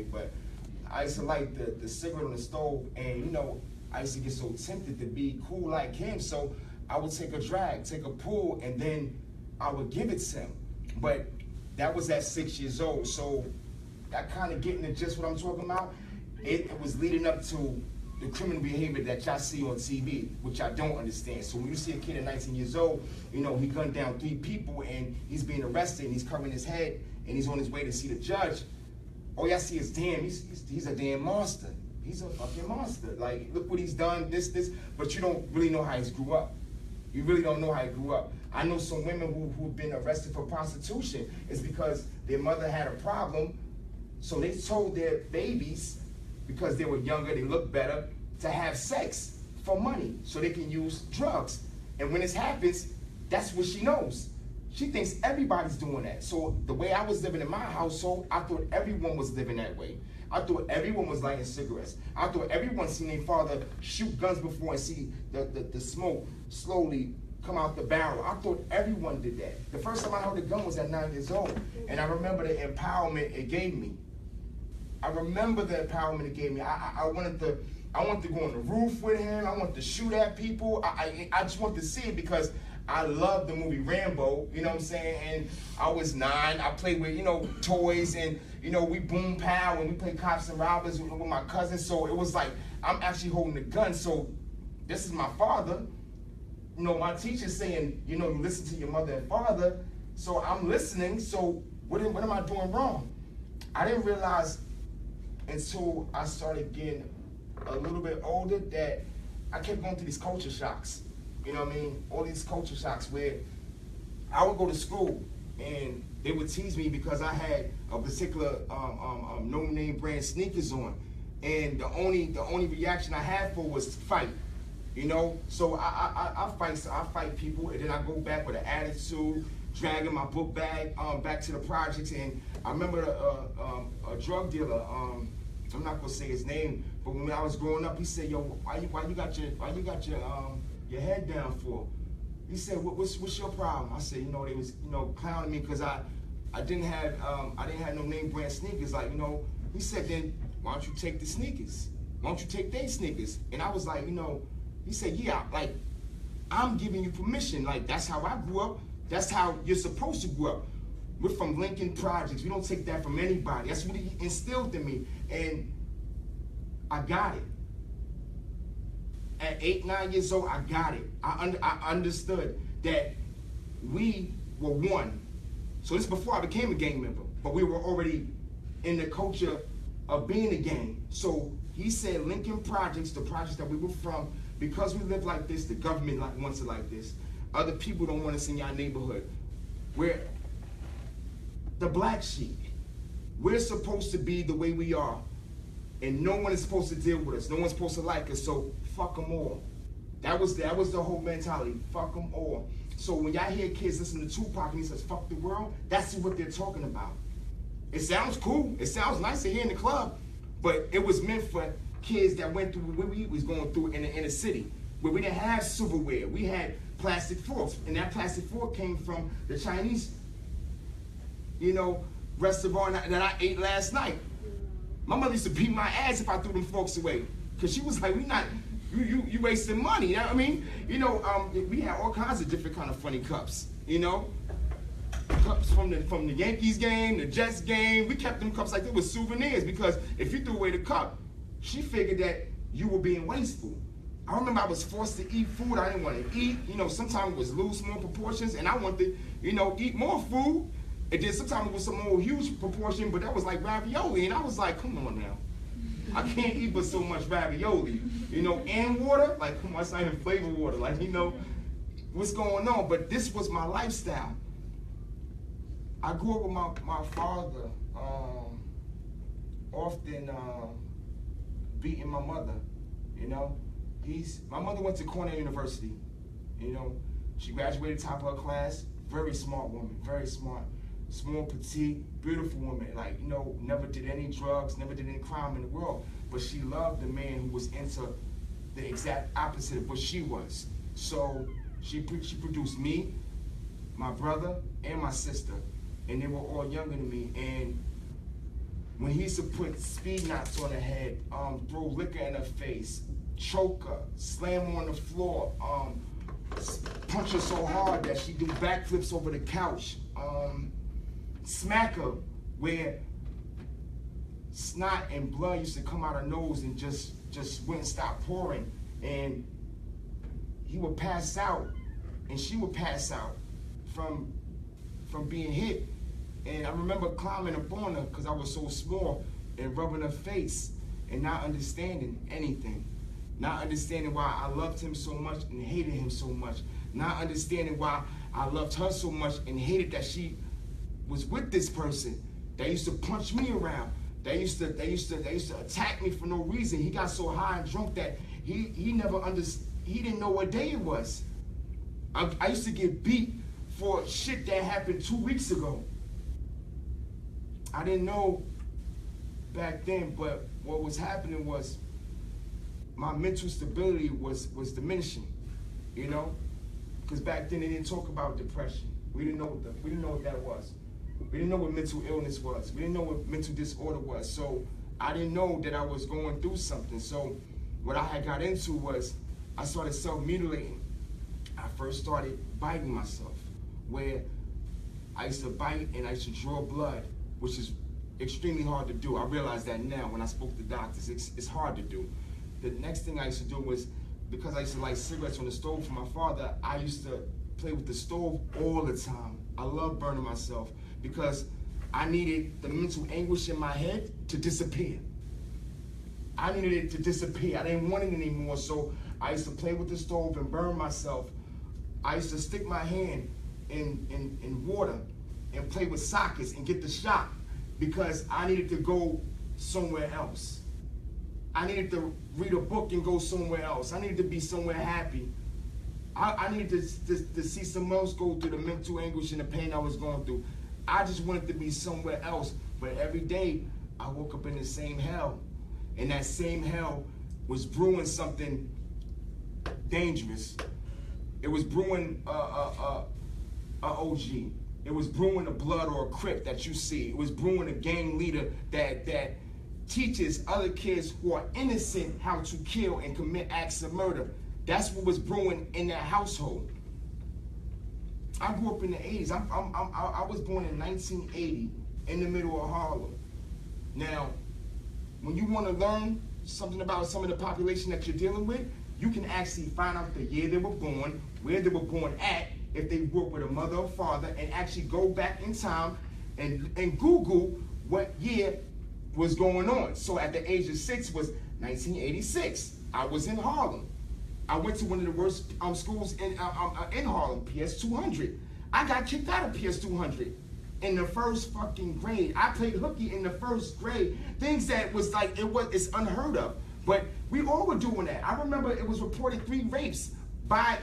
way, but I used to light the cigarette on the stove, and you know, I used to get so tempted to be cool like him, so I would take a drag, take a pull, and then I would give it to him. But that was at 6 years old, so that kind of getting to just what I'm talking about, it was leading up to the criminal behavior that y'all see on TV, which I don't understand. So when you see a kid at 19 years old, you know, he gunned down 3 people and he's being arrested and he's covering his head and he's on his way to see the judge, all y'all see is, damn, he's a damn monster. He's a fucking monster. Like, look what he's done, this, but you don't really know how he grew up. You really don't know how he grew up. I know some women who've been arrested for prostitution. It's because their mother had a problem, so they told their babies, because they were younger, they looked better, to have sex for money so they can use drugs. And when this happens, that's what she knows. She thinks everybody's doing that. So the way I was living in my household, I thought everyone was living that way. I thought everyone was lighting cigarettes. I thought everyone seen their father shoot guns before and see the smoke slowly come out the barrel. I thought everyone did that. The first time I heard a gun was at 9 years old. And I remember the empowerment it gave me. I remember the empowerment it gave me. I wanted to go on the roof with him. I wanted to shoot at people. I just wanted to see it because I loved the movie Rambo, you know what I'm saying? And I was 9. I played with, you know, toys and, you know, we boom pow and we played cops and robbers with my cousins. So it was like, I'm actually holding the gun. So this is my father. You know, my teacher's saying, you know, you listen to your mother and father. So I'm listening. So what am I doing wrong? I didn't realize until I started getting a little bit older that I kept going through these culture shocks. You know what I mean? All these culture shocks where I would go to school and they would tease me because I had a particular no-name brand sneakers on, and the only reaction I had for was fight. You know, so I fight people, and then I go back with an attitude, dragging my book bag back to the projects. And I remember a drug dealer. I'm not gonna say his name, but when I was growing up, he said, "Yo, why you got your head down for?" He said, "What's your problem?" I said, "You know, they was clowning me because I didn't have no name brand sneakers." Like, you know, he said, "Then why don't you take the sneakers? Why don't you take their sneakers?" And I was like, you know, he said, "Yeah, like I'm giving you permission. Like that's how I grew up. That's how you're supposed to grow up. We're from Lincoln Projects. We don't take that from anybody." That's what he instilled in me, and I got it. At 8, 9 years old, I got it. I understood that we were one. So this is before I became a gang member, but we were already in the culture of being a gang. So he said Lincoln Projects, the projects that we were from, because we live like this, the government wants it like this. Other people don't want us in your neighborhood. We're the black sheep. We're supposed to be the way we are. And no one is supposed to deal with us. No one's supposed to like us, so fuck them all. That was the whole mentality, fuck them all. So when y'all hear kids listen to Tupac and he says, fuck the world, that's what they're talking about. It sounds cool, it sounds nice to hear in the club, but it was meant for kids that went through what we was going through in the inner city, where we didn't have silverware, we had plastic forks, and that plastic fork came from the Chinese, you know, restaurant that I ate last night. My mother used to beat my ass if I threw them forks away, because she was like, you wasting money, you know what I mean? You know, we had all kinds of different kind of funny cups, you know? Cups from the Yankees game, the Jets game, we kept them cups like they were souvenirs, because if you threw away the cup, she figured that you were being wasteful. I remember I was forced to eat food I didn't want to eat, you know, sometimes it was lose small proportions, and I wanted to, you know, eat more food. And then sometimes it was some more huge proportion, but that was like ravioli. And I was like, come on now. I can't eat but so much ravioli. You know, and water, like, come on, it's not even flavored water. Like, you know, what's going on? But this was my lifestyle. I grew up with my father often beating my mother, you know. My mother went to Cabrini University, you know. She graduated top of her class, very smart woman, very smart. Small, petite, beautiful woman, like, you know, never did any drugs, never did any crime in the world, but she loved the man who was into the exact opposite of what she was. So she produced me, my brother, and my sister, and they were all younger than me, and when he used to put speed knots on her head, throw liquor in her face, choke her, slam her on the floor, punch her so hard that she do backflips over the couch, smack her where snot and blood used to come out her nose and just wouldn't stop pouring, and he would pass out and she would pass out from being hit. And I remember climbing up on her because I was so small and rubbing her face and not understanding anything. Not understanding why I loved him so much and hated him so much. Not understanding why I loved her so much and hated that she was with this person that used to punch me around. They used to attack me for no reason. He got so high and drunk that he didn't know what day it was. I used to get beat for shit that happened 2 weeks ago. I didn't know back then, but what was happening was my mental stability was diminishing, you know? Because back then they didn't talk about depression. We didn't know what that was. We didn't know what mental illness was. We didn't know what mental disorder was. So I didn't know that I was going through something. So what I had got into was I started self-mutilating. I first started biting myself, where I used to bite and I used to draw blood, which is extremely hard to do. I realize that now when I spoke to doctors. It's hard to do. The next thing I used to do was, because I used to light cigarettes on the stove for my father, I used to play with the stove all the time. I love burning myself because I needed the mental anguish in my head to disappear. I needed it to disappear. I didn't want it anymore, so I used to play with the stove and burn myself. I used to stick my hand in water and play with sockets and get the shock because I needed to go somewhere else. I needed to read a book and go somewhere else. I needed to be somewhere happy. I needed to see someone else go through the mental anguish and the pain I was going through. I just wanted to be somewhere else. But every day, I woke up in the same hell. And that same hell was brewing something dangerous. It was brewing a OG. It was brewing a blood or a Crip that you see. It was brewing a gang leader that teaches other kids who are innocent how to kill and commit acts of murder. That's what was brewing in that household. I grew up in the 80s. I was born in 1980 in the middle of Harlem. Now, when you want to learn something about some of the population that you're dealing with, you can actually find out the year they were born, where they were born at, if they grew up with a mother or father, and actually go back in time and Google what year was going on. So at the age of 6 was 1986. I was in Harlem. I went to one of the worst schools in Harlem, PS 200. I got kicked out of PS 200 in the first fucking grade. I played hooky in the first grade. Things that was like, it's unheard of. But we all were doing that. I remember it was reported 3 rapes.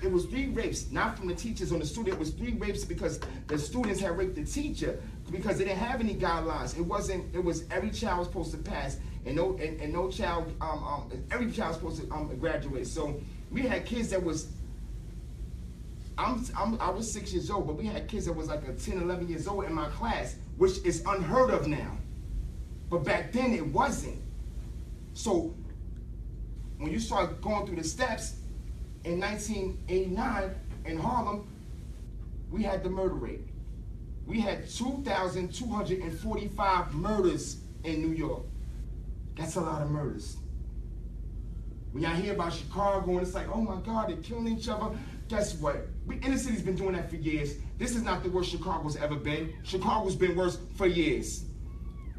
It was 3 rapes, not from the teachers on the student. It was 3 rapes because the students had raped the teacher because they didn't have any guidelines. It was every child was supposed to pass and no child, every child was supposed to graduate. So we had kids that was, I was 6 years old, but we had kids that was like 10, 11 years old in my class, which is unheard of now. But back then it wasn't. So when you start going through the steps, in 1989 in Harlem, we had the murder rate. We had 2,245 murders in New York. That's a lot of murders. When y'all hear about Chicago and it's like, oh my God, they're killing each other. Guess what? Inner city's been doing that for years. This is not the worst Chicago's ever been. Chicago's been worse for years.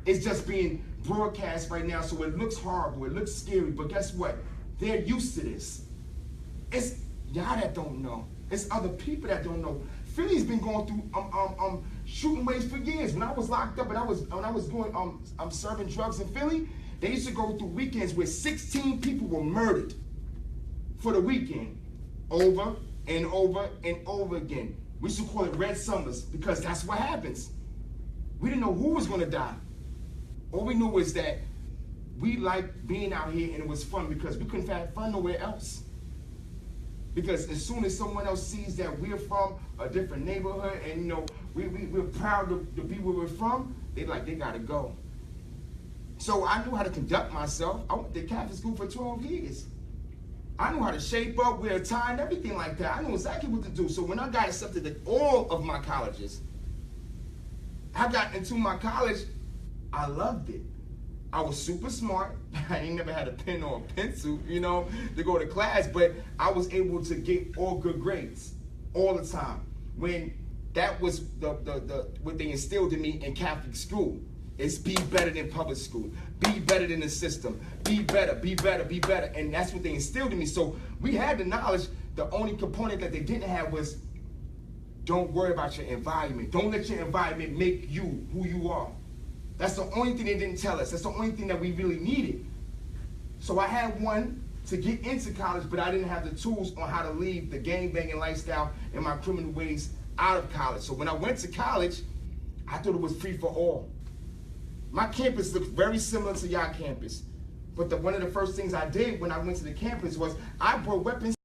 It's just being broadcast right now, so it looks horrible, it looks scary, but guess what? They're used to this. It's y'all that don't know. It's other people that don't know. Philly's been going through shooting waves for years. When I was locked up and I was doing serving drugs in Philly, they used to go through weekends where 16 people were murdered for the weekend, over and over and over again. We used to call it Red Summers because that's what happens. We didn't know who was gonna die. All we knew was that we liked being out here and it was fun because we couldn't have fun nowhere else. Because as soon as someone else sees that we're from a different neighborhood and we're proud to be where we're from, they gotta go. So I knew how to conduct myself. I went to Catholic school for 12 years. I knew how to shape up, wear a tie, and everything like that. I knew exactly what to do. So when I got accepted at all of my colleges, I got into my college, I loved it. I was super smart. I ain't never had a pen or a pencil, you know, to go to class, but I was able to get all good grades all the time. When that was what they instilled in me in Catholic school. It's be better than public school. Be better than the system. Be better, be better, be better. And that's what they instilled in me. So we had the knowledge. The only component that they didn't have was don't worry about your environment. Don't let your environment make you who you are. That's the only thing they didn't tell us. That's the only thing that we really needed. So I had one to get into college, but I didn't have the tools on how to leave the gang-banging lifestyle and my criminal ways out of college. So when I went to college, I thought it was free for all. My campus looked very similar to y'all campus. But one of the first things I did when I went to the campus was I brought weapons.